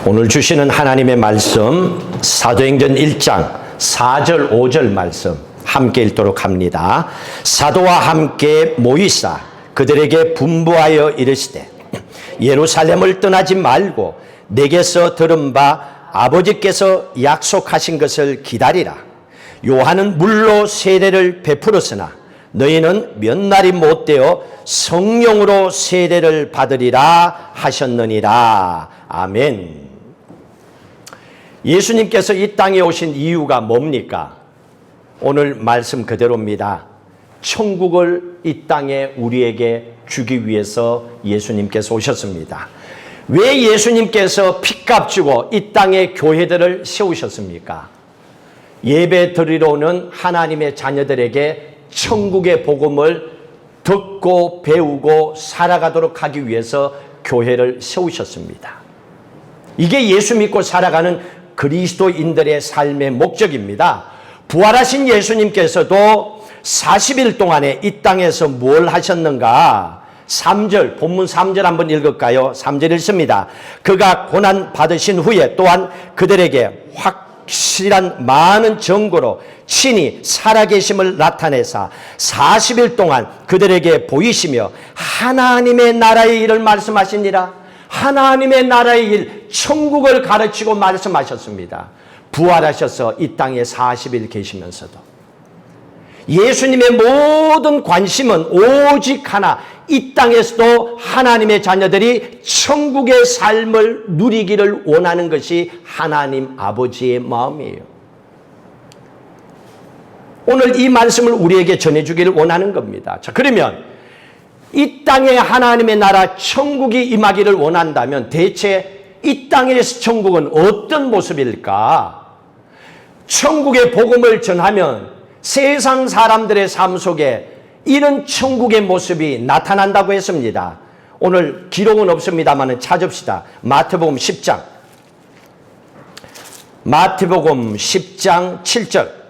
오늘 주시는 하나님의 말씀 사도행전 1장 4절 5절 말씀 함께 읽도록 합니다. 사도와 함께 모이사 그들에게 분부하여 이르시되 예루살렘을 떠나지 말고 내게서 들은 바 아버지께서 약속하신 것을 기다리라. 요한은 물로 세례를 베풀었으나 너희는 몇 날이 못되어 성령으로 세례를 받으리라 하셨느니라. 아멘. 예수님께서 이 땅에 오신 이유가 뭡니까? 오늘 말씀 그대로입니다. 천국을 이 땅에 우리에게 주기 위해서 예수님께서 오셨습니다. 왜 예수님께서 핏값 주고 이 땅에 교회들을 세우셨습니까? 예배 드리러 오는 하나님의 자녀들에게 천국의 복음을 듣고 배우고 살아가도록 하기 위해서 교회를 세우셨습니다. 이게 예수 믿고 살아가는 그리스도인들의 삶의 목적입니다. 부활하신 예수님께서도 40일 동안에 이 땅에서 뭘 하셨는가? 3절, 본문 3절 한번 읽을까요? 3절 읽습니다. 그가 고난 받으신 후에 또한 그들에게 확실한 많은 증거로 친히 살아계심을 나타내사 40일 동안 그들에게 보이시며 하나님의 나라의 일을 말씀하시니라. 하나님의 나라의 일, 천국을 가르치고 말씀하셨습니다. 부활하셔서 이 땅에 40일 계시면서도 예수님의 모든 관심은 오직 하나, 이 땅에서도 하나님의 자녀들이 천국의 삶을 누리기를 원하는 것이 하나님 아버지의 마음이에요. 오늘 이 말씀을 우리에게 전해주기를 원하는 겁니다. 자, 그러면 이 땅에 하나님의 나라 천국이 임하기를 원한다면 대체 이 땅에서 천국은 어떤 모습일까? 천국의 복음을 전하면 세상 사람들의 삶 속에 이런 천국의 모습이 나타난다고 했습니다. 오늘 기록은 없습니다만 찾읍시다. 마태복음 10장 7절.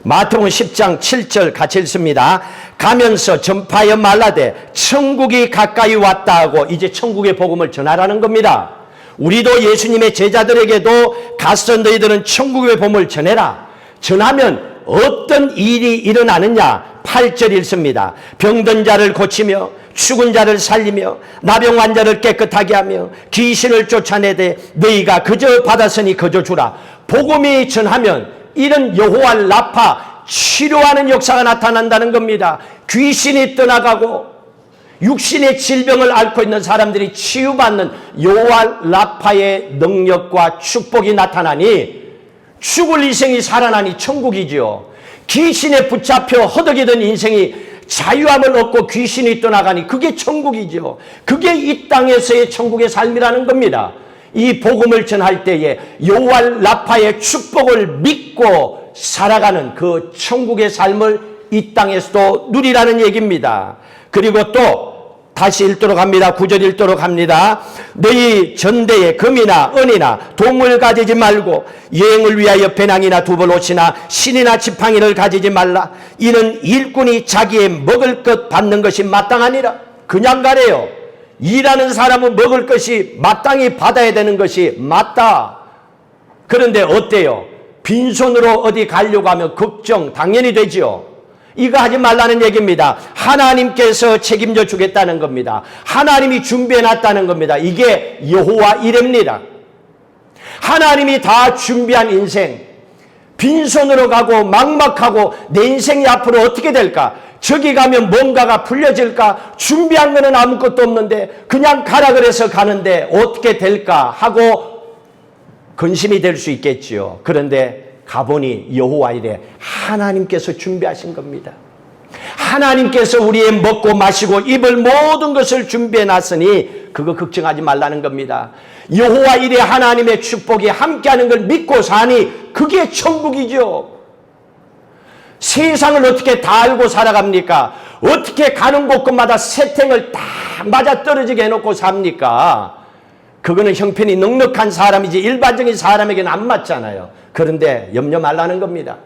마태복음 10장 7절 같이 읽습니다. 가면서 전파하여 말라되 천국이 가까이 왔다 하고 이제 천국의 복음을 전하라는 겁니다. 우리도 예수님의 제자들에게도 가서 너희들은 천국의 복음을 전해라. 전하면 어떤 일이 일어나느냐? 8절 읽습니다. 병든 자를 고치며 죽은 자를 살리며 나병 환자를 깨끗하게 하며 귀신을 쫓아내되 너희가 그저 받았으니 그저 주라. 복음이 전하면 이런 여호와 라파 치료하는 역사가 나타난다는 겁니다. 귀신이 떠나가고 육신의 질병을 앓고 있는 사람들이 치유받는 여호와 라파의 능력과 축복이 나타나니 죽을 인생이 살아나니 천국이지요. 귀신에 붙잡혀 허덕이던 인생이 자유함을 얻고 귀신이 떠나가니 그게 천국이지요. 그게 이 땅에서의 천국의 삶이라는 겁니다. 이 복음을 전할 때에 여호와 라파의 축복을 믿고 살아가는 그 천국의 삶을 이 땅에서도 누리라는 얘기입니다. 그리고 또 다시 읽도록 합니다. 9절 읽도록 합니다. 너희 전대에 금이나 은이나 동을 가지지 말고 여행을 위하여 배낭이나 두벌 옷이나 신이나 지팡이를 가지지 말라. 이는 일꾼이 자기의 먹을 것 받는 것이 마땅하니라. 그냥 가래요. 일하는 사람은 먹을 것이 마땅히 받아야 되는 것이 맞다. 그런데 어때요? 빈손으로 어디 가려고 하면 걱정 당연히 되지요. 이거 하지 말라는 얘기입니다. 하나님께서 책임져 주겠다는 겁니다. 하나님이 준비해 놨다는 겁니다. 이게 여호와 이레입니다. 하나님이 다 준비한 인생, 빈손으로 가고 막막하고 내 인생이 앞으로 어떻게 될까? 저기 가면 뭔가가 풀려질까? 준비한 거는 아무것도 없는데 그냥 가라 그래서 가는데 어떻게 될까 하고 근심이 될 수 있겠지요. 그런데 가보니 여호와 이레 하나님께서 준비하신 겁니다. 하나님께서 우리의 먹고 마시고 입을 모든 것을 준비해 놨으니 그거 걱정하지 말라는 겁니다. 여호와 이레 하나님의 축복이 함께하는 걸 믿고 사니 그게 천국이죠. 세상을 어떻게 다 알고 살아갑니까? 어떻게 가는 곳곳마다 세탱을 다 맞아떨어지게 해놓고 삽니까? 그거는 형편이 넉넉한 사람이지 일반적인 사람에게는 안 맞잖아요. 그런데 염려 말라는 겁니다.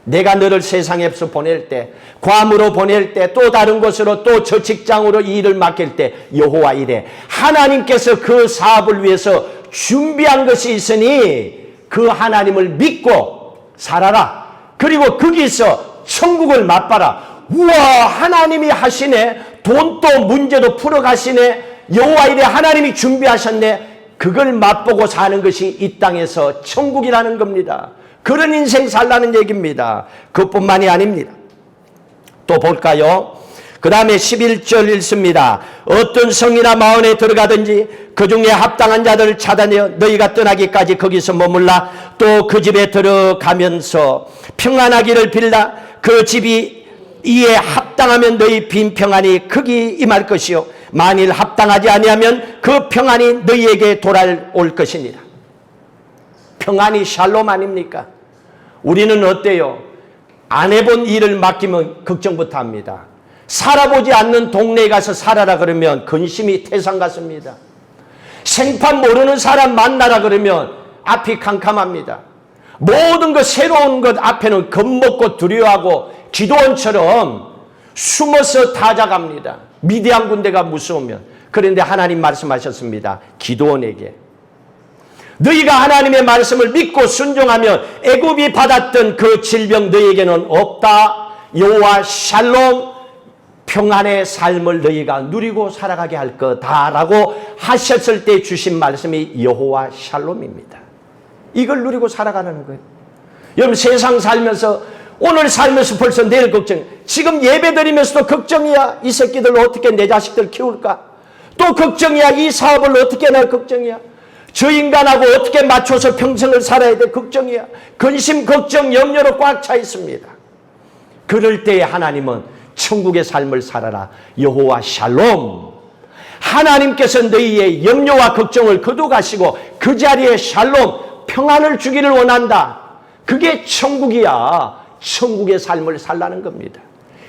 내가 너를 세상에서 보낼 때, 괌으로 보낼 때, 또 다른 곳으로 또 저 직장으로 일을 맡길 때 여호와 이래. 하나님께서 그 사업을 위해서 준비한 것이 있으니 그 하나님을 믿고 살아라. 그리고 거기서 천국을 맛봐라. 우와, 하나님이 하시네. 돈도 문제도 풀어가시네. 여호와 이래 하나님이 준비하셨네. 그걸 맛보고 사는 것이 이 땅에서 천국이라는 겁니다. 그런 인생 살라는 얘기입니다. 그것뿐만이 아닙니다. 또 볼까요? 그 다음에 11절 읽습니다. 어떤 성이나 마을에 들어가든지 그 중에 합당한 자들을 찾아내어 너희가 떠나기까지 거기서 머물라. 또 그 집에 들어가면서 평안하기를 빌라. 그 집이 이에 합당하면 너희 빈 평안이 거기 임할 것이요 만일 합당하지 아니하면 그 평안이 너희에게 돌아올 것이니라. 평안이 샬롬 아닙니까? 우리는 어때요? 안 해본 일을 맡기면 걱정부터 합니다. 살아보지 않는 동네에 가서 살아라 그러면 근심이 태산 같습니다. 생판 모르는 사람 만나라 그러면 앞이 캄캄합니다. 모든 것 새로운 것 앞에는 겁먹고 두려워하고 기도원처럼 숨어서 타작합니다. 미디안 군대가 무서우면. 그런데 하나님 말씀하셨습니다. 기도원에게 너희가 하나님의 말씀을 믿고 순종하면 애굽이 받았던 그 질병 너희에게는 없다. 여호와 샬롬 평안의 삶을 너희가 누리고 살아가게 할 거다라고 하셨을 때 주신 말씀이 여호와 샬롬입니다. 이걸 누리고 살아가는 거예요. 여러분 세상 살면서 오늘 살면서 벌써 내일 걱정. 지금 예배 드리면서도 걱정이야. 이 새끼들 어떻게 내 자식들 키울까? 또 걱정이야. 이 사업을 어떻게 할 걱정이야. 저 인간하고 어떻게 맞춰서 평생을 살아야 돼 걱정이야. 근심 걱정 염려로 꽉 차 있습니다. 그럴 때에 하나님은 천국의 삶을 살아라. 여호와 샬롬. 하나님께서 너희의 염려와 걱정을 거둬가시고 그 자리에 샬롬 평안을 주기를 원한다. 그게 천국이야. 천국의 삶을 살라는 겁니다.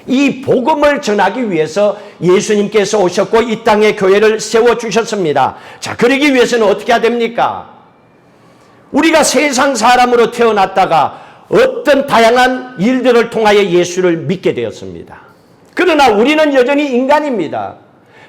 이 복음을 전하기 위해서 예수님께서 오셨고 이 땅에 교회를 세워주셨습니다. 자, 그러기 위해서는 어떻게 해야 됩니까? 우리가 세상 사람으로 태어났다가 어떤 다양한 일들을 통하여 예수를 믿게 되었습니다. 그러나 우리는 여전히 인간입니다.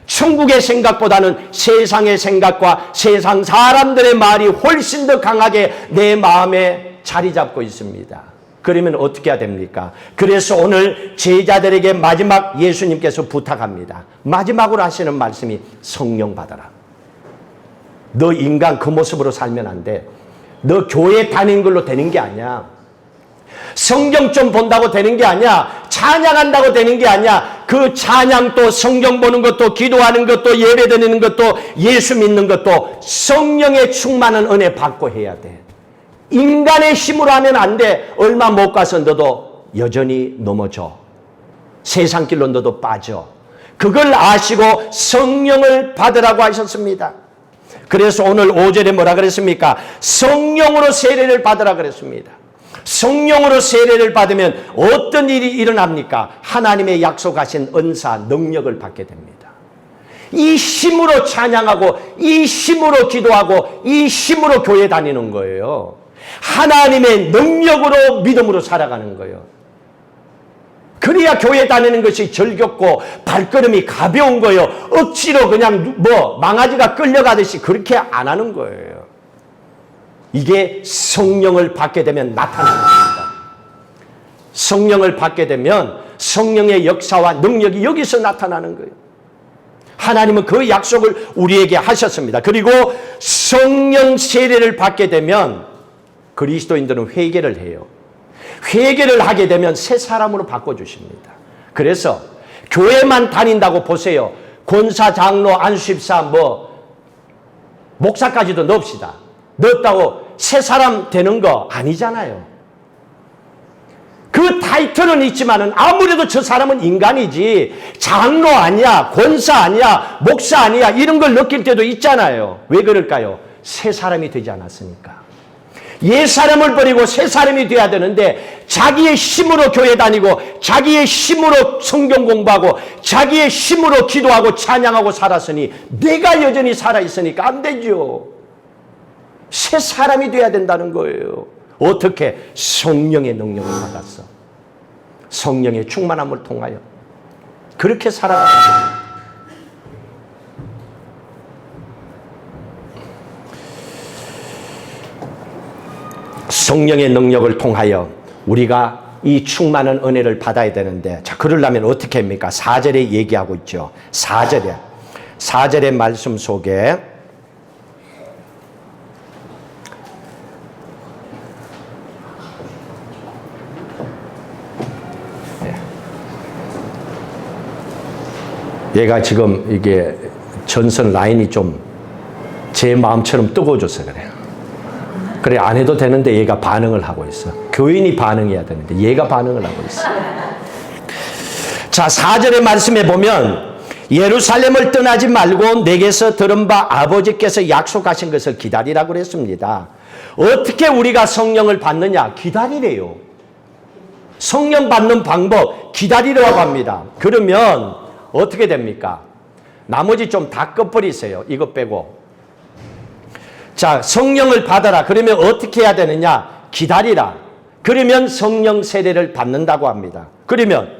천국의 생각보다는 세상의 생각과 세상 사람들의 말이 훨씬 더 강하게 내 마음에 자리 잡고 있습니다. 그러면 어떻게 해야 됩니까? 그래서 오늘 제자들에게 마지막 예수님께서 부탁합니다. 마지막으로 하시는 말씀이 성령 받아라. 너 인간 그 모습으로 살면 안 돼. 너 교회 다니는 걸로 되는 게 아니야. 성경 좀 본다고 되는 게 아니야. 찬양한다고 되는 게 아니야. 그 찬양도 성경 보는 것도 기도하는 것도 예배 드리는 것도 예수 믿는 것도 성령의 충만한 은혜 받고 해야 돼. 인간의 힘으로 하면 안 돼. 얼마 못 가서 너도 여전히 넘어져. 세상 길로 너도 빠져. 그걸 아시고 성령을 받으라고 하셨습니다. 그래서 오늘 5절에 뭐라 그랬습니까? 성령으로 세례를 받으라 그랬습니다. 성령으로 세례를 받으면 어떤 일이 일어납니까? 하나님의 약속하신 은사, 능력을 받게 됩니다. 이 힘으로 찬양하고 이 힘으로 기도하고 이 힘으로 교회 다니는 거예요. 하나님의 능력으로 믿음으로 살아가는 거예요. 그래야 교회 다니는 것이 즐겁고 발걸음이 가벼운 거예요. 억지로 그냥 망아지가 끌려가듯이 그렇게 안 하는 거예요. 이게 성령을 받게 되면 나타나는 겁니다. 성령을 받게 되면 성령의 역사와 능력이 여기서 나타나는 거예요. 하나님은 그 약속을 우리에게 하셨습니다. 그리고 성령 세례를 받게 되면 그리스도인들은 회개를 해요. 회개를 하게 되면 새 사람으로 바꿔주십니다. 그래서 교회만 다닌다고 보세요. 권사, 장로, 안수집사, 목사까지도 넣읍시다. 넣었다고 새 사람 되는 거 아니잖아요. 그 타이틀은 있지만은 아무래도 저 사람은 인간이지 장로 아니야, 권사 아니야, 목사 아니야 이런 걸 느낄 때도 있잖아요. 왜 그럴까요? 새 사람이 되지 않았으니까. 옛 사람을 버리고 새 사람이 돼야 되는데 자기의 힘으로 교회 다니고 자기의 힘으로 성경 공부하고 자기의 힘으로 기도하고 찬양하고 살았으니 내가 여전히 살아있으니까 안 되죠. 새 사람이 돼야 된다는 거예요. 어떻게? 성령의 능력을 받았어. 성령의 충만함을 통하여 그렇게 살아가는 거예요. 성령의 능력을 통하여 우리가 이 충만한 은혜를 받아야 되는데, 자, 그러려면 어떻게 합니까? 4절에 얘기하고 있죠. 4절의 말씀 속에 얘가 지금 이게 전선 라인이 좀 제 마음처럼 뜨거워져서 그래요. 그래, 안 해도 되는데 얘가 반응을 하고 있어. 교인이 반응해야 되는데 얘가 반응을 하고 있어. 자, 4절의 말씀에 보면 예루살렘을 떠나지 말고 내게서 들은 바 아버지께서 약속하신 것을 기다리라고 그랬습니다. 어떻게 우리가 성령을 받느냐? 기다리래요. 성령 받는 방법 기다리라고 합니다. 그러면 어떻게 됩니까? 나머지 좀 다 꺼버리세요. 이거 빼고. 자, 성령을 받아라. 그러면 어떻게 해야 되느냐? 기다리라. 그러면 성령 세례를 받는다고 합니다. 그러면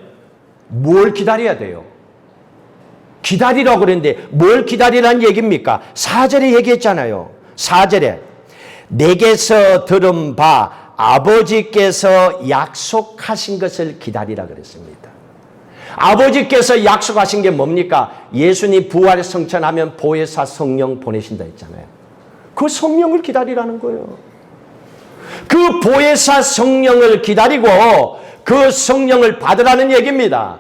뭘 기다려야 돼요? 기다리라고 그랬는데 뭘 기다리라는 얘기입니까? 4절에 얘기했잖아요. 4절에 내게서 들은 바 아버지께서 약속하신 것을 기다리라 그랬습니다. 아버지께서 약속하신 게 뭡니까? 예수님 부활 성천하면 보혜사 성령 보내신다 했잖아요. 그 성령을 기다리라는 거예요. 그 보혜사 성령을 기다리고 그 성령을 받으라는 얘기입니다.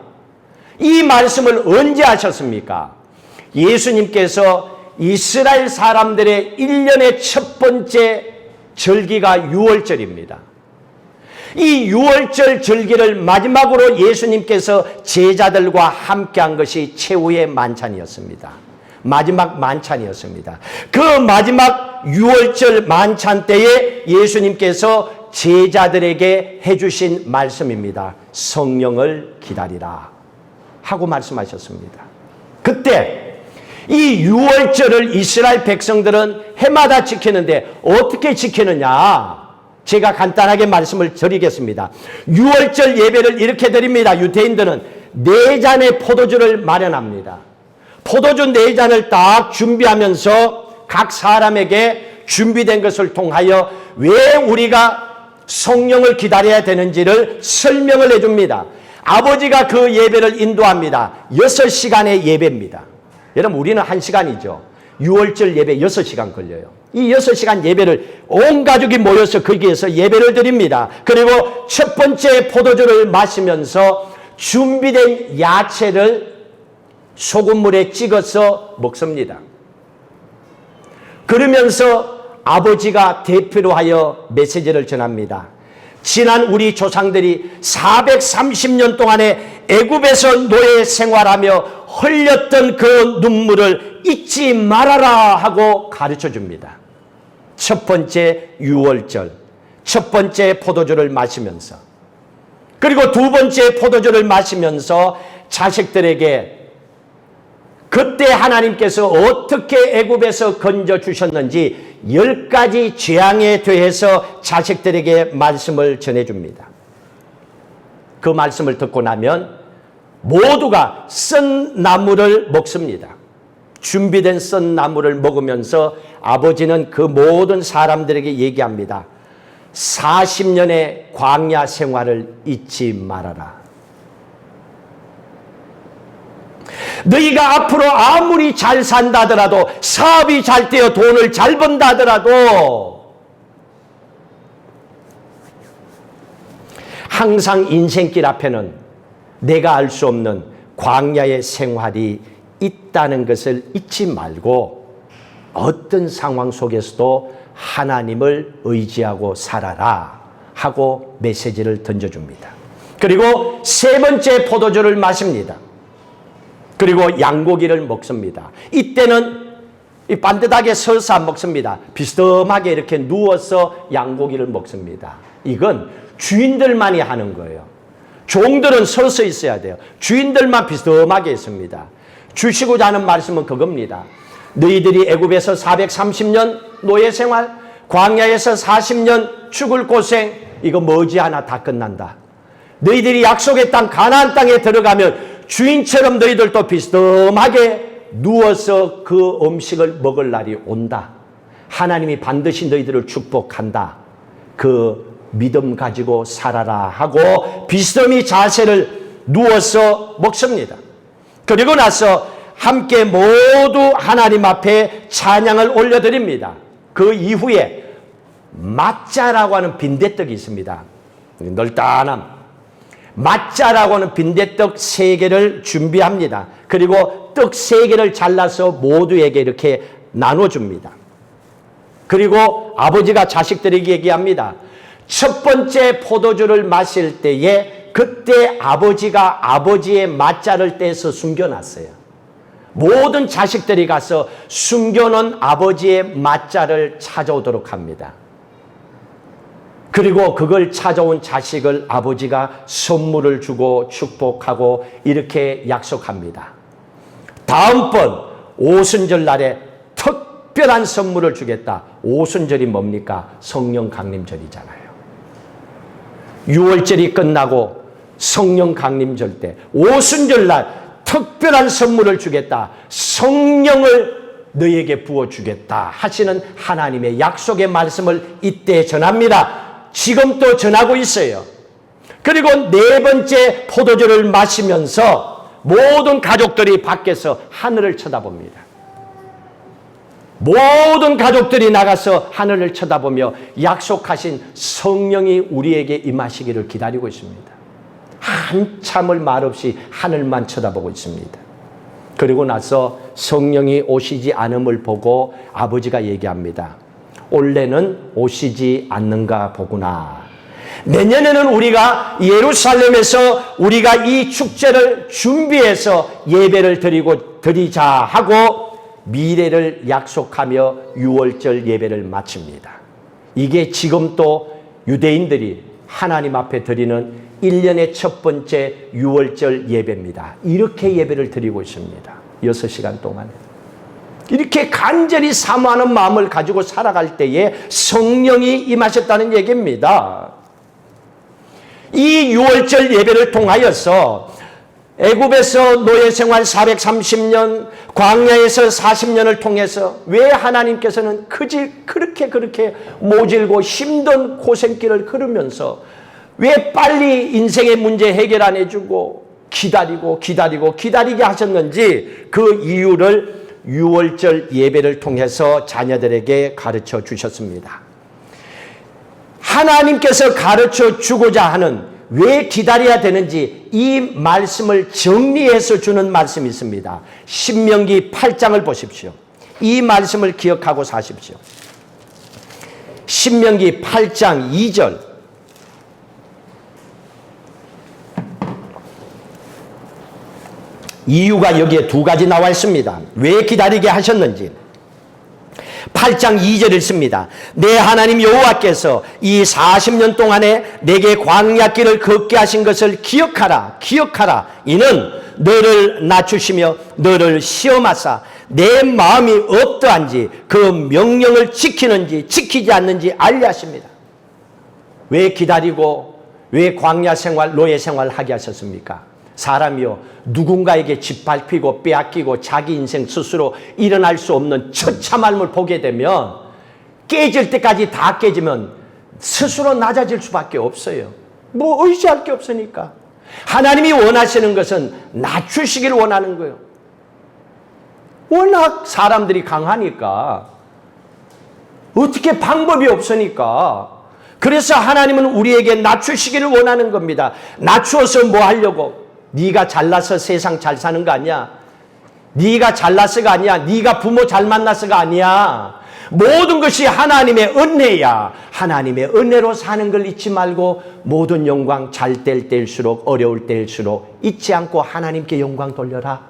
이 말씀을 언제 하셨습니까? 예수님께서 이스라엘 사람들의 1년의 첫 번째 절기가 유월절입니다. 이 유월절 절기를 마지막으로 예수님께서 제자들과 함께한 것이 최후의 만찬이었습니다. 마지막 만찬이었습니다. 그 마지막 유월절 만찬 때에 예수님께서 제자들에게 해주신 말씀입니다. 성령을 기다리라 하고 말씀하셨습니다. 그때 이 유월절을 이스라엘 백성들은 해마다 지키는데 어떻게 지키느냐? 제가 간단하게 말씀을 드리겠습니다. 유월절 예배를 이렇게 드립니다. 유대인들은 4잔의 포도주를 마련합니다. 포도주 4잔을 딱 준비하면서 각 사람에게 준비된 것을 통하여 왜 우리가 성령을 기다려야 되는지를 설명을 해줍니다. 아버지가 그 예배를 인도합니다. 6시간의 예배입니다. 여러분, 우리는 1시간이죠. 6월절 예배 6시간 걸려요. 이 6시간 예배를 온 가족이 모여서 거기에서 예배를 드립니다. 그리고 첫 번째 포도주를 마시면서 준비된 야채를 소금물에 찍어서 먹습니다. 그러면서 아버지가 대표로 하여 메시지를 전합니다. 지난 우리 조상들이 430년 동안에 애굽에서 노예 생활하며 흘렸던 그 눈물을 잊지 말아라 하고 가르쳐 줍니다. 첫 번째 유월절, 첫 번째 포도주를 마시면서, 그리고 두 번째 포도주를 마시면서 자식들에게 그때 하나님께서 어떻게 애굽에서 건져주셨는지 10가지 재앙에 대해서 자식들에게 말씀을 전해줍니다. 그 말씀을 듣고 나면 모두가 썬 나물을 먹습니다. 준비된 썬 나물을 먹으면서 아버지는 그 모든 사람들에게 얘기합니다. 40년의 광야 생활을 잊지 말아라. 너희가 앞으로 아무리 잘 산다더라도, 사업이 잘 되어 돈을 잘 번다더라도 항상 인생길 앞에는 내가 알 수 없는 광야의 생활이 있다는 것을 잊지 말고 어떤 상황 속에서도 하나님을 의지하고 살아라 하고 메시지를 던져줍니다. 그리고 세 번째 포도주를 마십니다. 그리고 양고기를 먹습니다. 이때는 반듯하게 서서 안 먹습니다. 비스듬하게 이렇게 누워서 양고기를 먹습니다. 이건 주인들만이 하는 거예요. 종들은 서서 있어야 돼요. 주인들만 비스듬하게 있습니다. 주시고자 하는 말씀은 그겁니다. 너희들이 애굽에서 430년 노예 생활, 광야에서 40년 죽을 고생, 이거 머지않아 다 끝난다. 너희들이 약속의 땅 가나안 땅에 들어가면 주인처럼 너희들도 비스듬하게 누워서 그 음식을 먹을 날이 온다. 하나님이 반드시 너희들을 축복한다. 그 믿음 가지고 살아라 하고 비스듬히 자세를 누워서 먹습니다. 그리고 나서 함께 모두 하나님 앞에 찬양을 올려드립니다. 그 이후에 마짜라고 하는 빈대떡이 있습니다. 널따남 마짜라고 하는 빈대떡 3개를 준비합니다. 그리고 떡 3개를 잘라서 모두에게 이렇게 나눠줍니다. 그리고 아버지가 자식들에게 얘기합니다. 첫 번째 포도주를 마실 때에 그때 아버지가 아버지의 마짜를 떼서 숨겨놨어요. 모든 자식들이 가서 숨겨놓은 아버지의 마짜를 찾아오도록 합니다. 그리고 그걸 찾아온 자식을 아버지가 선물을 주고 축복하고 이렇게 약속합니다. 다음번 오순절 날에 특별한 선물을 주겠다. 오순절이 뭡니까? 성령 강림절이잖아요. 6월절이 끝나고 성령 강림절 때 오순절 날 특별한 선물을 주겠다. 성령을 너희에게 부어주겠다 하시는 하나님의 약속의 말씀을 이때 전합니다. 지금 또 전하고 있어요. 그리고 4번째 포도주를 마시면서 모든 가족들이 밖에서 하늘을 쳐다봅니다. 모든 가족들이 나가서 하늘을 쳐다보며 약속하신 성령이 우리에게 임하시기를 기다리고 있습니다. 한참을 말없이 하늘만 쳐다보고 있습니다. 그리고 나서 성령이 오시지 않음을 보고 아버지가 얘기합니다. 올해는 오시지 않는가 보구나. 내년에는 우리가 예루살렘에서 우리가 이 축제를 준비해서 예배를 드리자 하고 미래를 약속하며 6월절 예배를 마칩니다. 이게 지금 또 유대인들이 하나님 앞에 드리는 1년의 첫 번째 6월절 예배입니다. 이렇게 예배를 드리고 있습니다. 6시간 동안. 이렇게 간절히 사모하는 마음을 가지고 살아갈 때에 성령이 임하셨다는 얘기입니다. 이 6월절 예배를 통하여서 애굽에서 노예 생활 430년, 광야에서 40년을 통해서 왜 하나님께서는 그렇게 모질고 힘든 고생길을 걸으면서 왜 빨리 인생의 문제 해결 안 해주고 기다리게 하셨는지 그 이유를 6월절 예배를 통해서 자녀들에게 가르쳐 주셨습니다. 하나님께서 가르쳐 주고자 하는 왜 기다려야 되는지 이 말씀을 정리해서 주는 말씀이 있습니다. 신명기 8장을 보십시오. 이 말씀을 기억하고 사십시오. 신명기 8장 2절. 이유가 여기에 2가지 나와 있습니다. 왜 기다리게 하셨는지. 8장 2절 읽습니다. 내 하나님 여호와께서 이 40년 동안에 내게 광야길을 걷게 하신 것을 기억하라. 이는 너를 낮추시며 너를 시험하사 내 마음이 어떠한지 그 명령을 지키는지 지키지 않는지 알려 하십니다. 왜 기다리고 왜 광야 생활, 노예 생활 하게 하셨습니까? 사람이요, 누군가에게 짓밟히고 빼앗기고 자기 인생 스스로 일어날 수 없는 처참함을 보게 되면 깨질 때까지 다 깨지면 스스로 낮아질 수밖에 없어요. 뭐 의지할 게 없으니까. 하나님이 원하시는 것은 낮추시기를 원하는 거예요. 워낙 사람들이 강하니까 어떻게 방법이 없으니까. 그래서 하나님은 우리에게 낮추시기를 원하는 겁니다. 낮추어서 뭐 하려고? 네가 잘나서 세상 잘 사는 거 아니야. 네가 잘나서가 아니야. 네가 부모 잘 만나서가 아니야. 모든 것이 하나님의 은혜야. 하나님의 은혜로 사는 걸 잊지 말고 모든 영광 잘 될 때일수록 어려울 때일수록 잊지 않고 하나님께 영광 돌려라.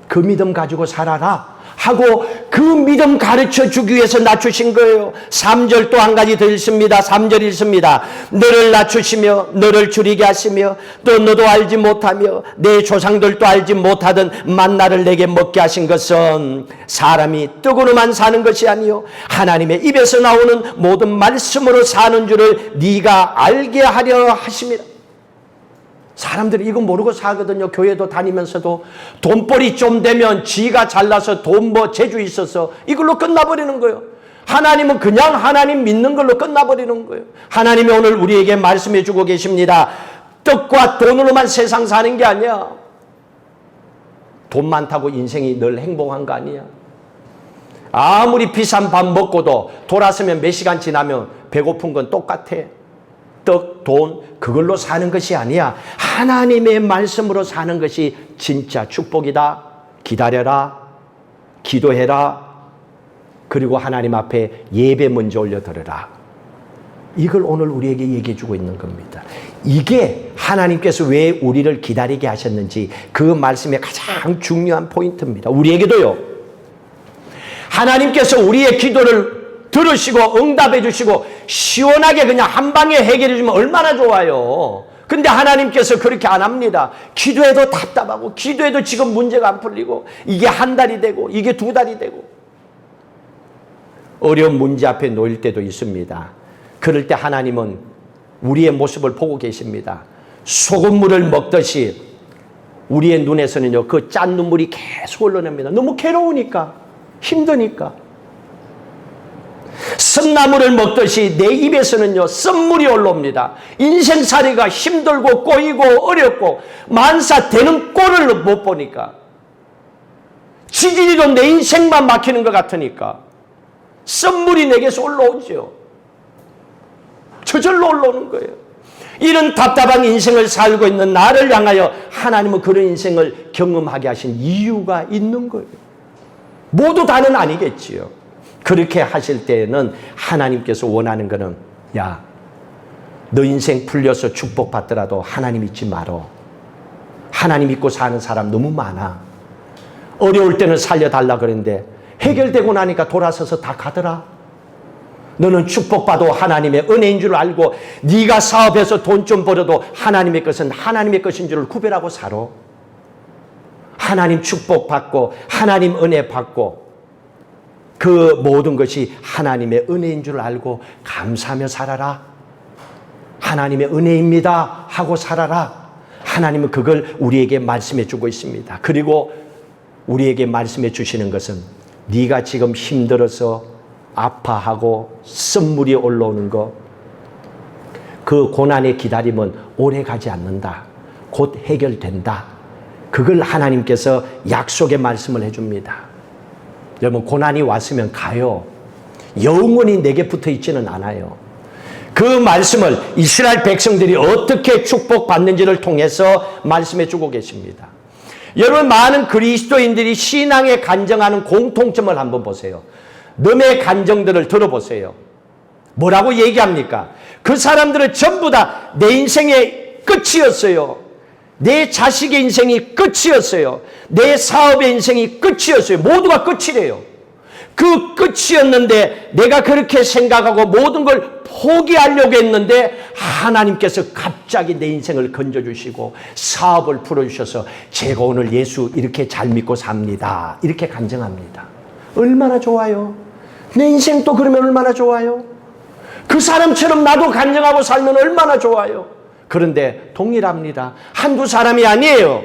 그 믿음 가지고 살아라 하고 그 믿음 가르쳐 주기 위해서 낮추신 거예요. 3절 또 한 가지 더 읽습니다. 3절 읽습니다. 너를 낮추시며 너를 줄이게 하시며 또 너도 알지 못하며 내 조상들도 알지 못하던 만나를 내게 먹게 하신 것은 사람이 떡으로만 사는 것이 아니요 하나님의 입에서 나오는 모든 말씀으로 사는 줄을 네가 알게 하려 하심이라. 사람들이 이거 모르고 사거든요. 교회도 다니면서도 돈벌이 좀 되면 지가 잘나서 돈 재주 있어서 이걸로 끝나버리는 거예요. 하나님은 그냥 하나님 믿는 걸로 끝나버리는 거예요. 하나님이 오늘 우리에게 말씀해 주고 계십니다. 떡과 돈으로만 세상 사는 게 아니야. 돈 많다고 인생이 늘 행복한 거 아니야. 아무리 비싼 밥 먹고도 돌아서면 몇 시간 지나면 배고픈 건 똑같아. 떡, 돈, 그걸로 사는 것이 아니야. 하나님의 말씀으로 사는 것이 진짜 축복이다. 기다려라. 기도해라. 그리고 하나님 앞에 예배 먼저 올려드려라. 이걸 오늘 우리에게 얘기해 주고 있는 겁니다. 이게 하나님께서 왜 우리를 기다리게 하셨는지 그 말씀의 가장 중요한 포인트입니다. 우리에게도요. 하나님께서 우리의 기도를 들으시고 응답해 주시고 시원하게 그냥 한 방에 해결해 주면 얼마나 좋아요. 근데 하나님께서 그렇게 안 합니다. 기도해도 답답하고 기도해도 지금 문제가 안 풀리고 이게 한 달이 되고 이게 두 달이 되고 어려운 문제 앞에 놓일 때도 있습니다. 그럴 때 하나님은 우리의 모습을 보고 계십니다. 소금물을 먹듯이 우리의 눈에서는요, 그 짠 눈물이 계속 흘러냅니다. 너무 괴로우니까, 힘드니까. 썸나물을 먹듯이 내 입에서는요, 썸물이 올라옵니다. 인생살이가 힘들고 꼬이고 어렵고 만사 되는 꼴을 못 보니까. 지지리도 내 인생만 막히는 것 같으니까. 썸물이 내게서 올라오죠. 저절로 올라오는 거예요. 이런 답답한 인생을 살고 있는 나를 향하여 하나님은 그런 인생을 경험하게 하신 이유가 있는 거예요. 모두 다는 아니겠지요. 그렇게 하실 때에는 하나님께서 원하는 거는 야, 너 인생 풀려서 축복받더라도 하나님 잊지 말어. 하나님 믿고 사는 사람 너무 많아. 어려울 때는 살려달라 그랬는데 해결되고 나니까 돌아서서 다 가더라. 너는 축복받아 하나님의 은혜인 줄 알고 네가 사업해서 돈 좀 벌어도 하나님의 것은 하나님의 것인 줄을 구별하고 살아. 하나님 축복받고 하나님 은혜 받고 그 모든 것이 하나님의 은혜인 줄 알고 감사하며 살아라. 하나님의 은혜입니다 하고 살아라. 하나님은 그걸 우리에게 말씀해 주고 있습니다. 그리고 우리에게 말씀해 주시는 것은 네가 지금 힘들어서 아파하고 쓴물이 올라오는 것, 그 고난의 기다림은 오래 가지 않는다. 곧 해결된다. 그걸 하나님께서 약속의 말씀을 해줍니다. 여러분, 고난이 왔으면 가요. 영원히 내게 붙어 있지는 않아요. 그 말씀을 이스라엘 백성들이 어떻게 축복받는지를 통해서 말씀해 주고 계십니다. 여러분, 많은 그리스도인들이 신앙에 간증하는 공통점을 한번 보세요. 너의 간증들을 들어보세요. 뭐라고 얘기합니까? 그 사람들은 전부 다 내 인생의 끝이었어요. 내 자식의 인생이 끝이었어요. 내 사업의 인생이 끝이었어요. 모두가 끝이래요. 그 끝이었는데 내가 그렇게 생각하고 모든 걸 포기하려고 했는데 하나님께서 갑자기 내 인생을 건져주시고 사업을 풀어주셔서 제가 오늘 예수 이렇게 잘 믿고 삽니다. 이렇게 간증합니다. 얼마나 좋아요. 내 인생도 그러면 얼마나 좋아요. 그 사람처럼 나도 간증하고 살면 얼마나 좋아요. 그런데 동일합니다. 한두 사람이 아니에요.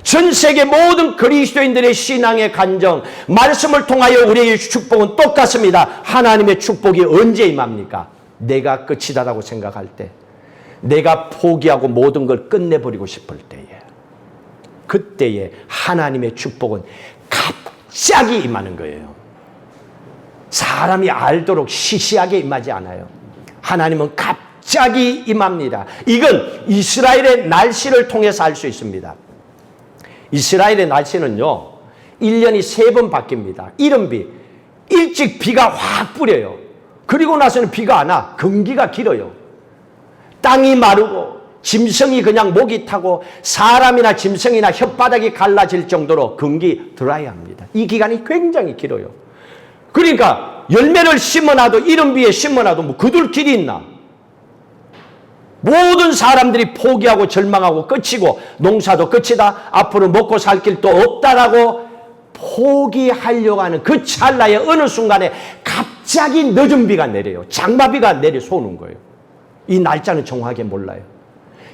전 세계 모든 그리스도인들의 신앙의 간증, 말씀을 통하여 우리의 축복은 똑같습니다. 하나님의 축복이 언제 임합니까? 내가 끝이다라고 생각할 때, 내가 포기하고 모든 걸 끝내버리고 싶을 때에, 그때에 하나님의 축복은 갑자기 임하는 거예요. 사람이 알도록 시시하게 임하지 않아요. 하나님은 갑자기 임합니다. 이건 이스라엘의 날씨를 통해서 알 수 있습니다. 이스라엘의 날씨는요, 1년이 3번 바뀝니다. 이른비, 일찍 비가 확 뿌려요. 그리고 나서는 비가 안 와. 건기가 길어요. 땅이 마르고 짐승이 그냥 목이 타고 사람이나 짐승이나 혓바닥이 갈라질 정도로 건기 드라이합니다. 이 기간이 굉장히 길어요. 그러니까 열매를 심어놔도 이른비에 심어놔도 뭐 그들 길이 있나? 모든 사람들이 포기하고 절망하고 끝이고 농사도 끝이다. 앞으로 먹고 살 길도 없다라고 포기하려고 하는 그 찰나의 어느 순간에 갑자기 늦은 비가 내려요. 장마비가 내려 쏘는 거예요. 이 날짜는 정확하게 몰라요.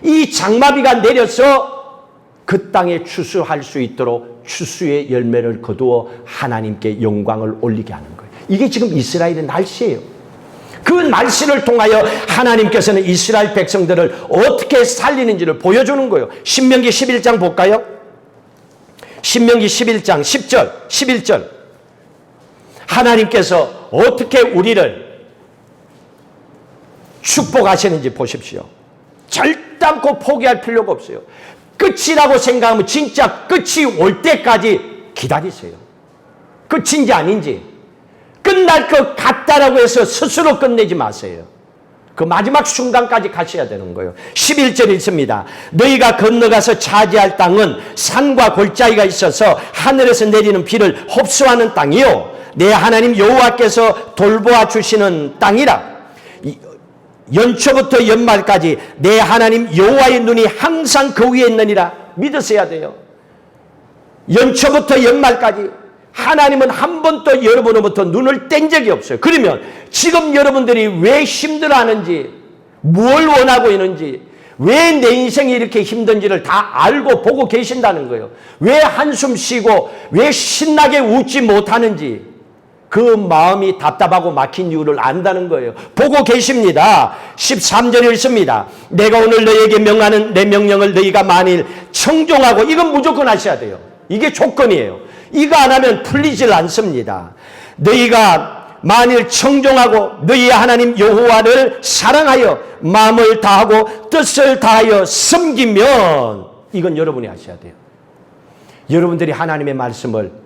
이 장마비가 내려서 그 땅에 추수할 수 있도록 추수의 열매를 거두어 하나님께 영광을 올리게 하는 거예요. 이게 지금 이스라엘의 날씨예요. 그 날씨를 통하여 하나님께서는 이스라엘 백성들을 어떻게 살리는지를 보여주는 거예요. 신명기 11장 볼까요? 신명기 11장 10절, 11절. 하나님께서 어떻게 우리를 축복하시는지 보십시오. 절단코 포기할 필요가 없어요. 끝이라고 생각하면 진짜 끝이 올 때까지 기다리세요. 끝인지 아닌지. 끝날 것 같다라고 해서 스스로 끝내지 마세요. 그 마지막 순간까지 가셔야 되는 거예요. 11절 있습니다. 너희가 건너가서 차지할 땅은 산과 골짜기가 있어서 하늘에서 내리는 비를 흡수하는 땅이요, 내 하나님 여호와께서 돌보아 주시는 땅이라. 연초부터 연말까지 내 하나님 여호와의 눈이 항상 그 위에 있느니라. 믿으셔야 돼요. 연초부터 연말까지 하나님은 한 번도 여러분으로부터 눈을 뗀 적이 없어요. 그러면 지금 여러분들이 왜 힘들어하는지, 뭘 원하고 있는지, 왜 내 인생이 이렇게 힘든지를 다 알고 보고 계신다는 거예요. 왜 한숨 쉬고 왜 신나게 웃지 못하는지, 그 마음이 답답하고 막힌 이유를 안다는 거예요. 보고 계십니다. 13절에 있습니다. 내가 오늘 너희에게 명하는 내 명령을 너희가 만일 청종하고, 이건 무조건 하셔야 돼요. 이게 조건이에요. 이거 안 하면 풀리질 않습니다. 너희가 만일 청종하고 너희의 하나님 여호와를 사랑하여 마음을 다하고 뜻을 다하여 섬기면, 이건 여러분이 하셔야 돼요. 여러분들이 하나님의 말씀을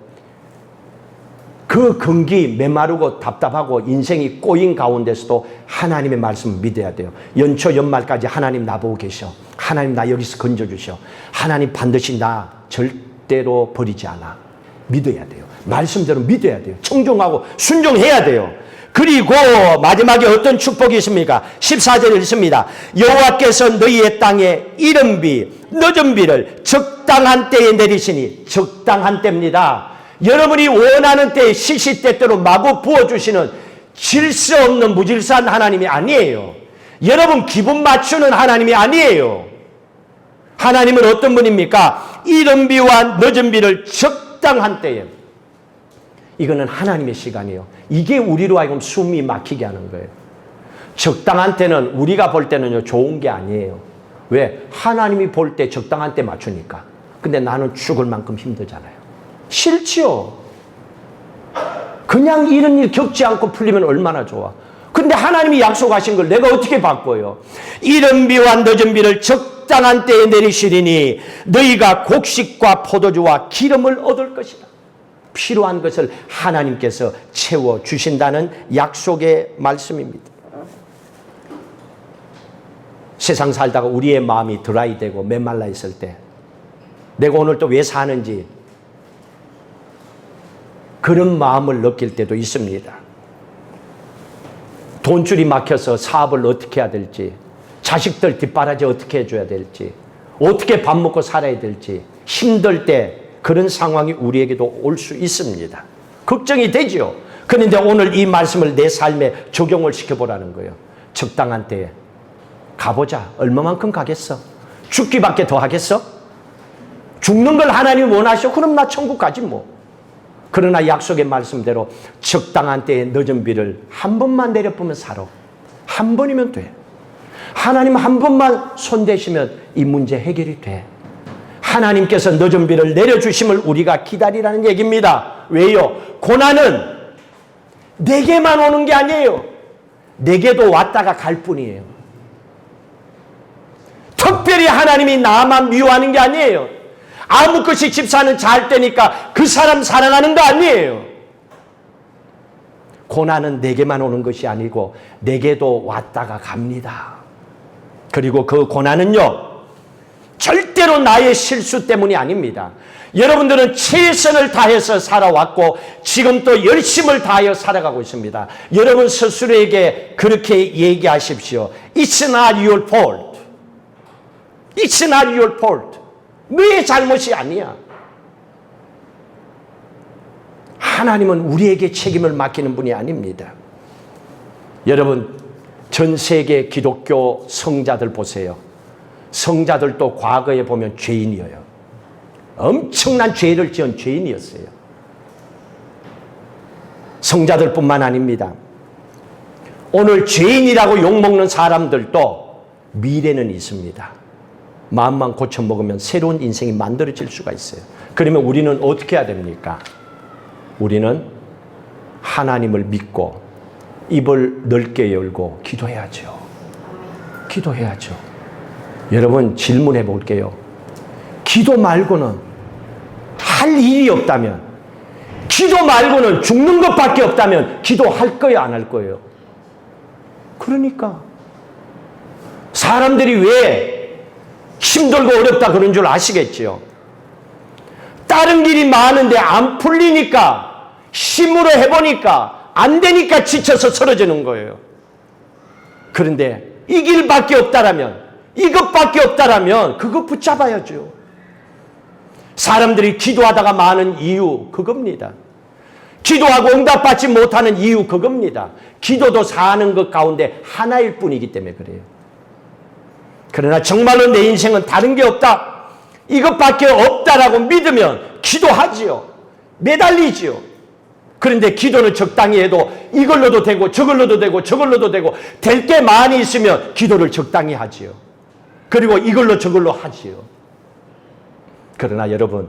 그 근기 메마르고 답답하고 인생이 꼬인 가운데서도 하나님의 말씀을 믿어야 돼요. 연초 연말까지 하나님 나보고 계셔. 하나님 나 여기서 건져주셔. 하나님 반드시 나 절대로 버리지 않아. 믿어야 돼요. 말씀대로 믿어야 돼요. 청종하고 순종해야 돼요. 그리고 마지막에 어떤 축복이 있습니까? 14절에 있습니다. 여호와께서 너희의 땅에 이른 비, 늦은 비를 적당한 때에 내리시니, 적당한 때입니다. 여러분이 원하는 때에 시시때때로 마구 부어주시는 질서 없는 무질서한 하나님이 아니에요. 여러분 기분 맞추는 하나님이 아니에요. 하나님은 어떤 분입니까? 이른 비와 늦은 비를 적당한 때에. 이거는 하나님의 시간이에요. 이게 우리로 하여금 숨이 막히게 하는 거예요. 적당한 때는 우리가 볼 때는요, 좋은 게 아니에요. 왜? 하나님이 볼 때 적당한 때 맞추니까. 근데 나는 죽을 만큼 힘들잖아요. 싫지요. 그냥 이런 일 겪지 않고 풀리면 얼마나 좋아. 근데 하나님이 약속하신 걸 내가 어떻게 바꿔요? 이른 비와 늦은 비를 적당한 때에 내리시리니 너희가 곡식과 포도주와 기름을 얻을 것이다. 필요한 것을 하나님께서 채워주신다는 약속의 말씀입니다. 세상 살다가 우리의 마음이 드라이되고 메말라 있을 때, 내가 오늘 또 왜 사는지 그런 마음을 느낄 때도 있습니다. 돈줄이 막혀서 사업을 어떻게 해야 될지, 자식들 뒷바라지 어떻게 해줘야 될지, 어떻게 밥 먹고 살아야 될지 힘들 때 그런 상황이 우리에게도 올 수 있습니다. 걱정이 되죠. 그런데 오늘 이 말씀을 내 삶에 적용을 시켜보라는 거예요. 적당한 때에 가보자. 얼마만큼 가겠어? 죽기밖에 더 하겠어? 죽는 걸 하나님 원하셔? 그럼 나 천국 가지 뭐. 그러나 약속의 말씀대로 적당한 때에 늦은 비를 한 번만 내려보면 살아. 한 번이면 돼. 하나님 한 번만 손대시면 이 문제 해결이 돼. 하나님께서 늦은 비를 내려주심을 우리가 기다리라는 얘기입니다. 왜요? 고난은 내게만 오는 게 아니에요. 내게도 왔다가 갈 뿐이에요. 특별히 하나님이 나만 미워하는 게 아니에요. 아무 것이 집사는 잘 되니까 그 사람 사랑하는 거 아니에요. 고난은 내게만 오는 것이 아니고 내게도 왔다가 갑니다. 그리고 그 고난은요, 절대로 나의 실수 때문이 아닙니다. 여러분들은 최선을 다해서 살아왔고 지금 또 열심을 다하여 살아가고 있습니다. 여러분 스스로에게 그렇게 얘기하십시오. It's not your fault. It's not your fault. 너의 잘못이 아니야. 하나님은 우리에게 책임을 맡기는 분이 아닙니다. 여러분, 전 세계 기독교 성자들 보세요. 성자들도 과거에 보면 죄인이에요. 엄청난 죄를 지은 죄인이었어요. 성자들뿐만 아닙니다. 오늘 죄인이라고 욕먹는 사람들도 미래는 있습니다. 마음만 고쳐먹으면 새로운 인생이 만들어질 수가 있어요. 그러면 우리는 어떻게 해야 됩니까? 우리는 하나님을 믿고 입을 넓게 열고 기도해야죠. 기도해야죠. 여러분 질문해 볼게요. 기도 말고는 할 일이 없다면, 기도 말고는 죽는 것밖에 없다면 기도할 거예요, 안 할 거예요? 그러니까 사람들이 왜 힘들고 어렵다 그런 줄 아시겠지요? 다른 길이 많은데 안 풀리니까, 힘으로 해보니까 안 되니까 지쳐서 쓰러지는 거예요. 그런데 이 길밖에 없다라면, 이것밖에 없다라면 그거 붙잡아야죠. 사람들이 기도하다가 많은 이유 그겁니다. 기도하고 응답받지 못하는 이유 그겁니다. 기도도 사는 것 가운데 하나일 뿐이기 때문에 그래요. 그러나 정말로 내 인생은 다른 게 없다, 이것밖에 없다라고 믿으면 기도하지요. 매달리지요. 그런데 기도는 적당히 해도 이걸로도 되고 저걸로도 되고 저걸로도 되고 될 게 많이 있으면 기도를 적당히 하지요. 그리고 이걸로 저걸로 하지요. 그러나 여러분,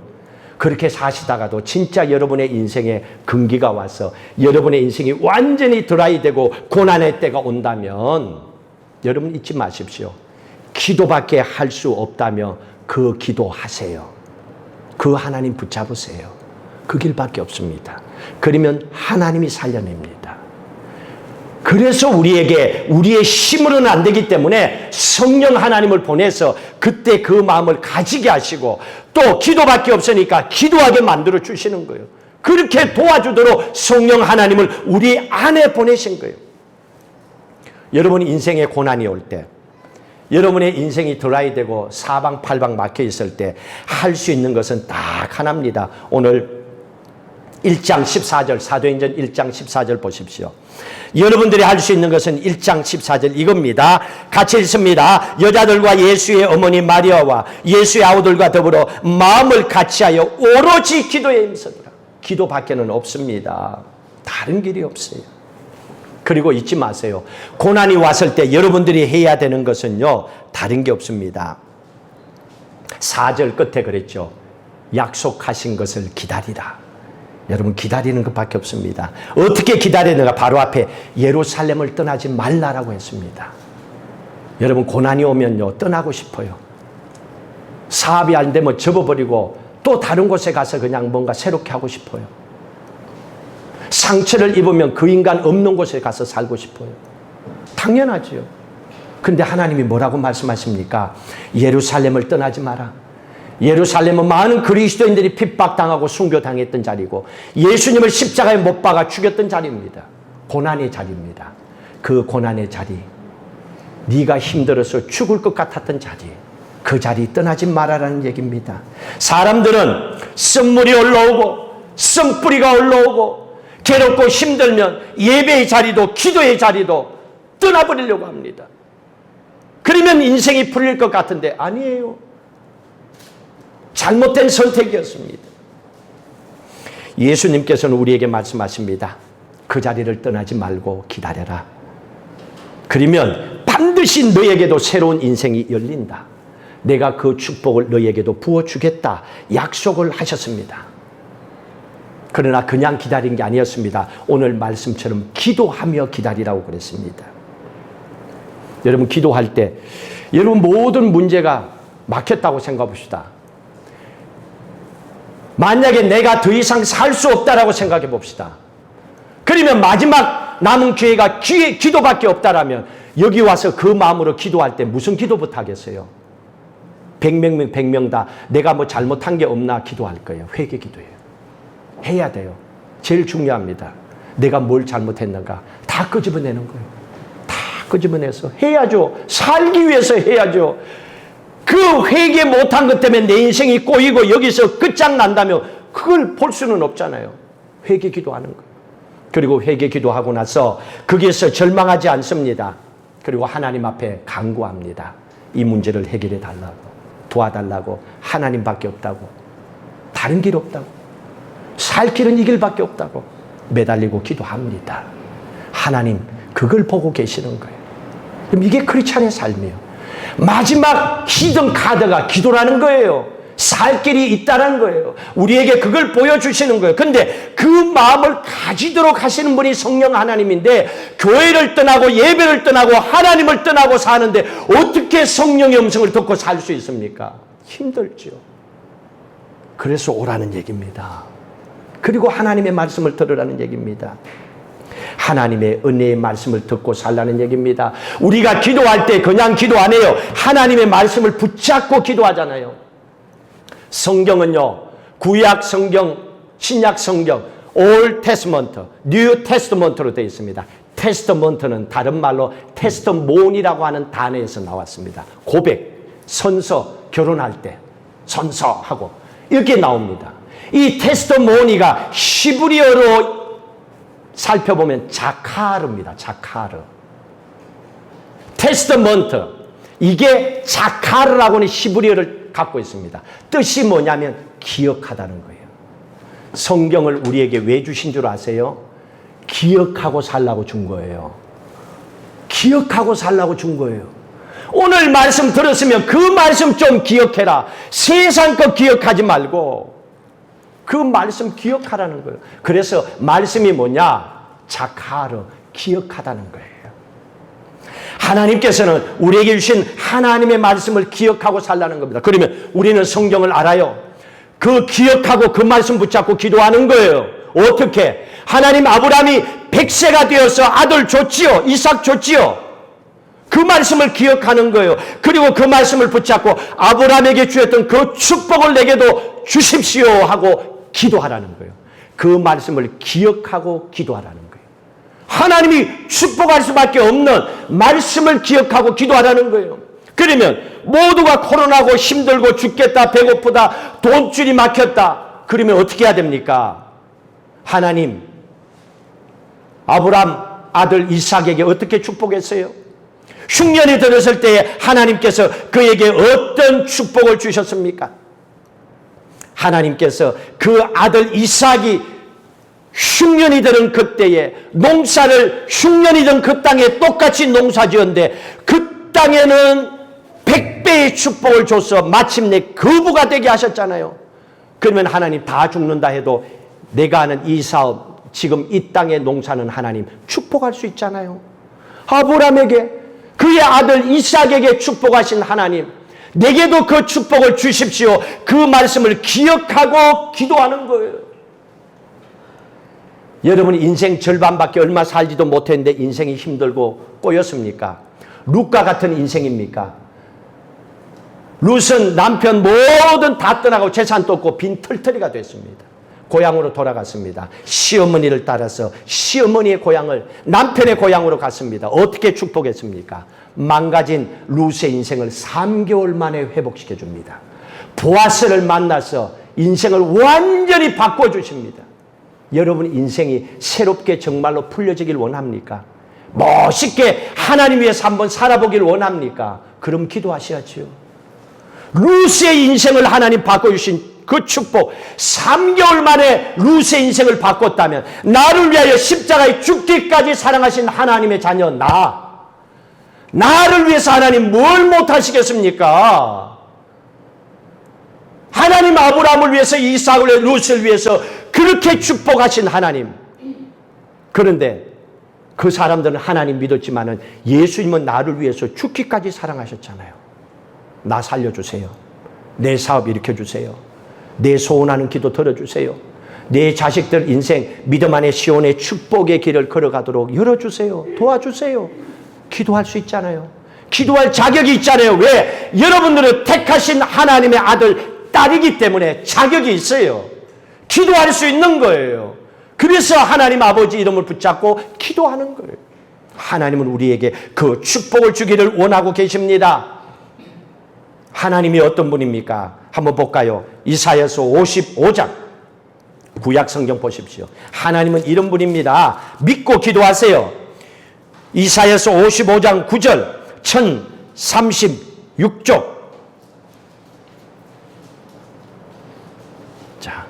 그렇게 사시다가도 진짜 여러분의 인생에 금기가 와서 여러분의 인생이 완전히 드라이되고 고난의 때가 온다면 여러분 잊지 마십시오. 기도밖에 할 수 없다면 그 기도하세요. 그 하나님 붙잡으세요. 그 길밖에 없습니다. 그러면 하나님이 살려냅니다. 그래서 우리에게 우리의 힘으로는 안 되기 때문에 성령 하나님을 보내서 그때 그 마음을 가지게 하시고 또 기도밖에 없으니까 기도하게 만들어 주시는 거예요. 그렇게 도와주도록 성령 하나님을 우리 안에 보내신 거예요. 여러분 인생에 고난이 올 때, 여러분의 인생이 드라이되고 사방팔방 막혀 있을 때 할 수 있는 것은 딱 하나입니다. 오늘 1장 14절, 사도행전 1장 14절 보십시오. 여러분들이 할 수 있는 것은 1장 14절 이겁니다. 같이 읽습니다. 여자들과 예수의 어머니 마리아와 예수의 아우들과 더불어 마음을 같이하여 오로지 기도에 힘쓰더라. 기도밖에는 없습니다. 다른 길이 없어요. 그리고 잊지 마세요. 고난이 왔을 때 여러분들이 해야 되는 것은요, 다른 게 없습니다. 4절 끝에 그랬죠. 약속하신 것을 기다리라. 여러분 기다리는 것밖에 없습니다. 어떻게 기다리는가? 바로 앞에 예루살렘을 떠나지 말라라고 했습니다. 여러분 고난이 오면요 떠나고 싶어요. 사업이 안 되면 접어버리고 또 다른 곳에 가서 그냥 뭔가 새롭게 하고 싶어요. 상처를 입으면 그 인간 없는 곳에 가서 살고 싶어요. 당연하지요. 근데 하나님이 뭐라고 말씀하십니까? 예루살렘을 떠나지 마라. 예루살렘은 많은 그리스도인들이 핍박당하고 순교당했던 자리고 예수님을 십자가에 못 박아 죽였던 자리입니다. 고난의 자리입니다. 그 고난의 자리, 네가 힘들어서 죽을 것 같았던 자리, 그 자리 떠나지 말아라는 얘기입니다. 사람들은 쓴물이 올라오고 쓴뿌리가 올라오고 괴롭고 힘들면 예배의 자리도 기도의 자리도 떠나버리려고 합니다. 그러면 인생이 풀릴 것 같은데 아니에요. 잘못된 선택이었습니다. 예수님께서는 우리에게 말씀하십니다. 그 자리를 떠나지 말고 기다려라. 그러면 반드시 너에게도 새로운 인생이 열린다. 내가 그 축복을 너에게도 부어주겠다. 약속을 하셨습니다. 그러나 그냥 기다린 게 아니었습니다. 오늘 말씀처럼 기도하며 기다리라고 그랬습니다. 여러분 기도할 때 여러분 모든 문제가 막혔다고 생각해 봅시다. 만약에 내가 더 이상 살 수 없다라고 생각해 봅시다. 그러면 마지막 남은 기회가 기도밖에 없다라면 여기 와서 그 마음으로 기도할 때 무슨 기도부터 하겠어요? 100명 다 내가 뭐 잘못한 게 없나 기도할 거예요. 회개 기도예요. 해야 돼요. 제일 중요합니다. 내가 뭘 잘못했는가 다 끄집어내는 거예요. 다 끄집어내서 해야죠. 살기 위해서 해야죠. 그 회개 못한 것 때문에 내 인생이 꼬이고 여기서 끝장난다면 그걸 볼 수는 없잖아요. 회개 기도하는 거예요. 그리고 회개 기도하고 나서 거기에서 절망하지 않습니다. 그리고 하나님 앞에 간구합니다. 이 문제를 해결해 달라고, 도와달라고. 하나님밖에 없다고. 다른 길 없다고. 살 길은 이 길밖에 없다고 매달리고 기도합니다. 하나님 그걸 보고 계시는 거예요. 그럼 이게 크리스찬의 삶이에요. 마지막 히든 카드가 기도라는 거예요. 살 길이 있다는 거예요. 우리에게 그걸 보여주시는 거예요. 근데 그 마음을 가지도록 하시는 분이 성령 하나님인데, 교회를 떠나고 예배를 떠나고 하나님을 떠나고 사는데 어떻게 성령의 음성을 듣고 살 수 있습니까? 힘들죠. 그래서 오라는 얘기입니다. 그리고 하나님의 말씀을 들으라는 얘기입니다. 하나님의 은혜의 말씀을 듣고 살라는 얘기입니다. 우리가 기도할 때 그냥 기도 안 해요. 하나님의 말씀을 붙잡고 기도하잖아요. 성경은요, 구약 성경, 신약 성경, Old Testament, New Testament로 되어 있습니다. 테스트먼트는 다른 말로 테스트몬이라고 하는 단어에서 나왔습니다. 고백, 선서, 결혼할 때 선서하고 이렇게 나옵니다. 이 테스트모니가 히브리어로 살펴보면 자카르입니다. 자카르. 테스트먼트. 이게 자카르라고 하는 히브리어를 갖고 있습니다. 뜻이 뭐냐면 기억하다는 거예요. 성경을 우리에게 왜 주신 줄 아세요? 기억하고 살라고 준 거예요. 기억하고 살라고 준 거예요. 오늘 말씀 들었으면 그 말씀 좀 기억해라. 세상 것 기억하지 말고 그 말씀 기억하라는 거예요. 그래서 말씀이 뭐냐? 자카르, 기억하다는 거예요. 하나님께서는 우리에게 주신 하나님의 말씀을 기억하고 살라는 겁니다. 그러면 우리는 성경을 알아요. 그 기억하고 그 말씀 붙잡고 기도하는 거예요. 어떻게? 하나님 아브라함이 100세가 되어서 아들 줬지요. 이삭 줬지요. 그 말씀을 기억하는 거예요. 그리고 그 말씀을 붙잡고 아브라함에게 주었던 그 축복을 내게도 주십시오 하고 기도하라는 거예요. 그 말씀을 기억하고 기도하라는 거예요. 하나님이 축복할 수밖에 없는 말씀을 기억하고 기도하라는 거예요. 그러면 모두가 코로나고 힘들고 죽겠다, 배고프다, 돈줄이 막혔다. 그러면 어떻게 해야 됩니까? 하나님, 아브라함 아들 이삭에게 어떻게 축복했어요? 흉년이 들었을 때에 하나님께서 그에게 어떤 축복을 주셨습니까? 하나님께서 그 아들 이삭이 흉년이 드는 그때에 농사를 흉년이 든 그 땅에 똑같이 농사 지었는데 그 땅에는 100배의 축복을 줘서 마침내 거부가 되게 하셨잖아요. 그러면 하나님 다 죽는다 해도 내가 하는 이 사업, 지금 이 땅의 농사는 하나님 축복할 수 있잖아요. 아브라함에게, 그의 아들 이삭에게 축복하신 하나님, 내게도 그 축복을 주십시오. 그 말씀을 기억하고 기도하는 거예요. 여러분 인생 절반밖에 얼마 살지도 못했는데 인생이 힘들고 꼬였습니까? 룻과 같은 인생입니까? 룻은 남편 뭐든 다 떠나고 재산도 없고 빈털터리가 됐습니다. 고향으로 돌아갔습니다. 시어머니를 따라서 시어머니의 고향을, 남편의 고향으로 갔습니다. 어떻게 축복했습니까? 망가진 룻의 인생을 3개월 만에 회복시켜 줍니다. 보아스를 만나서 인생을 완전히 바꿔주십니다. 여러분 인생이 새롭게 정말로 풀려지길 원합니까? 멋있게 하나님 위해서 한번 살아보길 원합니까? 그럼 기도하셔야지요. 룻의 인생을 하나님 바꿔주신 그 축복, 3개월 만에 룻의 인생을 바꿨다면 나를 위하여 십자가에 죽기까지 사랑하신 하나님의 자녀 나를 위해서 하나님 뭘 못하시겠습니까? 하나님 아브라함을 위해서, 이삭을 위해서, 룻을 위해서 그렇게 축복하신 하나님. 그런데 그 사람들은 하나님 믿었지만은 예수님은 나를 위해서 죽기까지 사랑하셨잖아요. 나 살려주세요. 내 사업 일으켜주세요. 내 소원하는 기도 들어주세요. 내 자식들 인생 믿음 안에 시온의 축복의 길을 걸어가도록 열어주세요. 도와주세요. 기도할 수 있잖아요. 기도할 자격이 있잖아요. 왜? 여러분들은 택하신 하나님의 아들, 딸이기 때문에 자격이 있어요. 기도할 수 있는 거예요. 그래서 하나님 아버지 이름을 붙잡고 기도하는 거예요. 하나님은 우리에게 그 축복을 주기를 원하고 계십니다. 하나님이 어떤 분입니까? 한번 볼까요? 이사야서 55장 구약 성경 보십시오. 하나님은 이런 분입니다. 믿고 기도하세요. 이사야서 55장 9절 1036 6쪽. 자,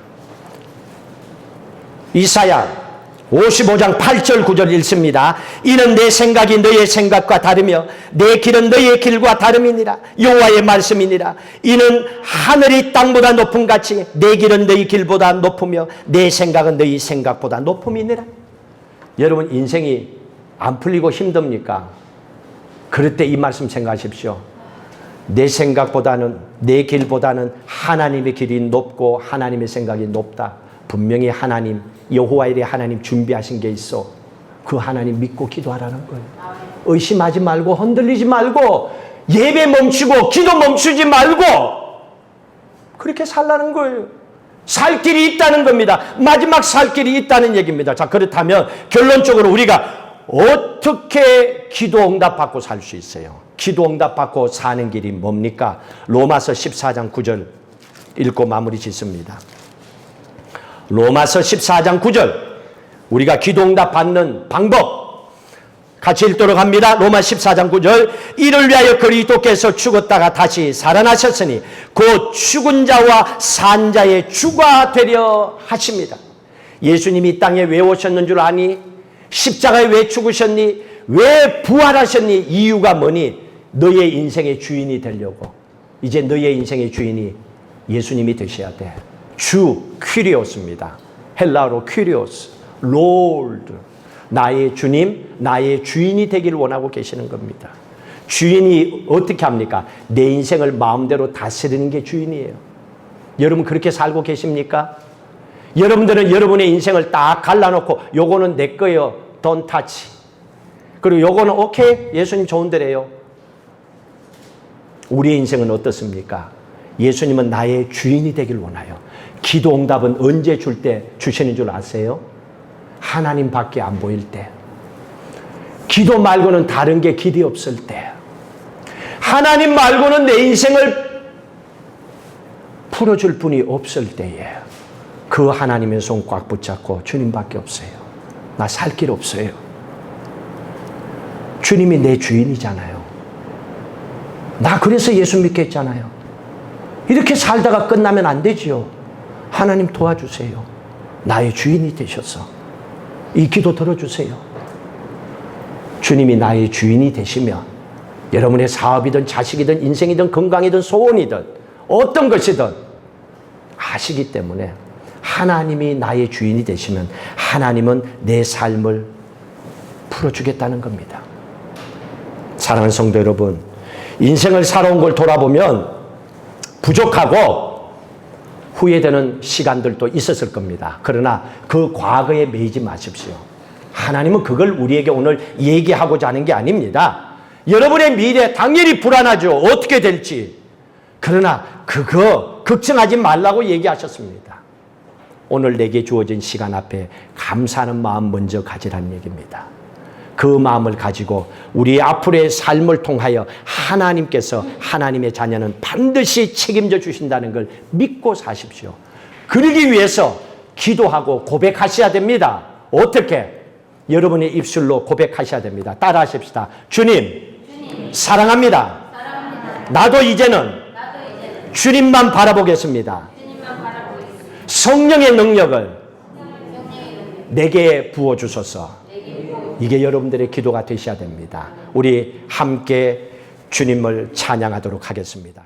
이사야 55장 8절 9절 읽습니다. 이는 내 생각이 너의 생각과 다르며 내 길은 너의 길과 다름이니라. 여호와의 말씀이니라. 이는 하늘이 땅보다 높음 같이 내 길은 너희 길보다 높으며 내 생각은 너희 생각보다 높음이니라. 여러분, 인생이 안 풀리고 힘듭니까? 그럴 때 이 말씀 생각하십시오. 내 생각보다는, 내 길보다는 하나님의 길이 높고 하나님의 생각이 높다. 분명히 하나님, 여호와의 일에 하나님 준비하신 게 있어. 그 하나님 믿고 기도하라는 거예요. 의심하지 말고 흔들리지 말고 예배 멈추고 기도 멈추지 말고 그렇게 살라는 거예요. 살 길이 있다는 겁니다. 마지막 살 길이 있다는 얘기입니다. 자, 그렇다면 결론적으로 우리가 어떻게 기도 응답받고 살 수 있어요? 기도 응답받고 사는 길이 뭡니까? 로마서 14장 9절 읽고 마무리 짓습니다. 로마서 14장 9절, 우리가 기도 응답 받는 방법 같이 읽도록 합니다. 로마 14장 9절, 이를 위하여 그리스도께서 죽었다가 다시 살아나셨으니 곧 죽은 자와 산 자의 주가 되려 하십니다. 예수님이 이 땅에 왜 오셨는 줄 아니? 십자가에 왜 죽으셨니? 왜 부활하셨니? 이유가 뭐니? 너의 인생의 주인이 되려고. 이제 너의 인생의 주인이 예수님이 되셔야 돼. 주, 퀴리오스입니다. 헬라어로 퀴리오스, 롤드. 나의 주님, 나의 주인이 되기를 원하고 계시는 겁니다. 주인이 어떻게 합니까? 내 인생을 마음대로 다스리는 게 주인이에요. 여러분 그렇게 살고 계십니까? 여러분들은 여러분의 인생을 딱 갈라놓고 요거는 내 거예요. Don't touch. 그리고 요거는 오케이, 예수님 좋은 데래요. 우리의 인생은 어떻습니까? 예수님은 나의 주인이 되길 원해요. 기도 응답은 언제 줄 때 주시는 줄 아세요? 하나님밖에 안 보일 때. 기도 말고는 다른 게 길이 없을 때. 하나님 말고는 내 인생을 풀어줄 분이 없을 때에 그 하나님의 손 꽉 붙잡고 주님밖에 없어요. 나 살 길 없어요. 주님이 내 주인이잖아요. 나 그래서 예수 믿겠잖아요. 이렇게 살다가 끝나면 안 되지요. 하나님 도와주세요. 나의 주인이 되셔서 이 기도 들어주세요. 주님이 나의 주인이 되시면 여러분의 사업이든 자식이든 인생이든 건강이든 소원이든 어떤 것이든 아시기 때문에 하나님이 나의 주인이 되시면 하나님은 내 삶을 풀어주겠다는 겁니다. 사랑하는 성도 여러분, 인생을 살아온 걸 돌아보면 부족하고 후회되는 시간들도 있었을 겁니다. 그러나 그 과거에 매이지 마십시오. 하나님은 그걸 우리에게 오늘 얘기하고자 하는 게 아닙니다. 여러분의 미래 당연히 불안하죠. 어떻게 될지. 그러나 그거 걱정하지 말라고 얘기하셨습니다. 오늘 내게 주어진 시간 앞에 감사하는 마음 먼저 가지라는 얘기입니다. 그 마음을 가지고 우리 앞으로의 삶을 통하여 하나님께서 하나님의 자녀는 반드시 책임져 주신다는 걸 믿고 사십시오. 그러기 위해서 기도하고 고백하셔야 됩니다. 어떻게? 여러분의 입술로 고백하셔야 됩니다. 따라 하십시다. 주님, 사랑합니다. 나도 이제는 주님만 바라보겠습니다. 성령의 능력을 내게 부어주소서. 이게 여러분들의 기도가 되셔야 됩니다. 우리 함께 주님을 찬양하도록 하겠습니다.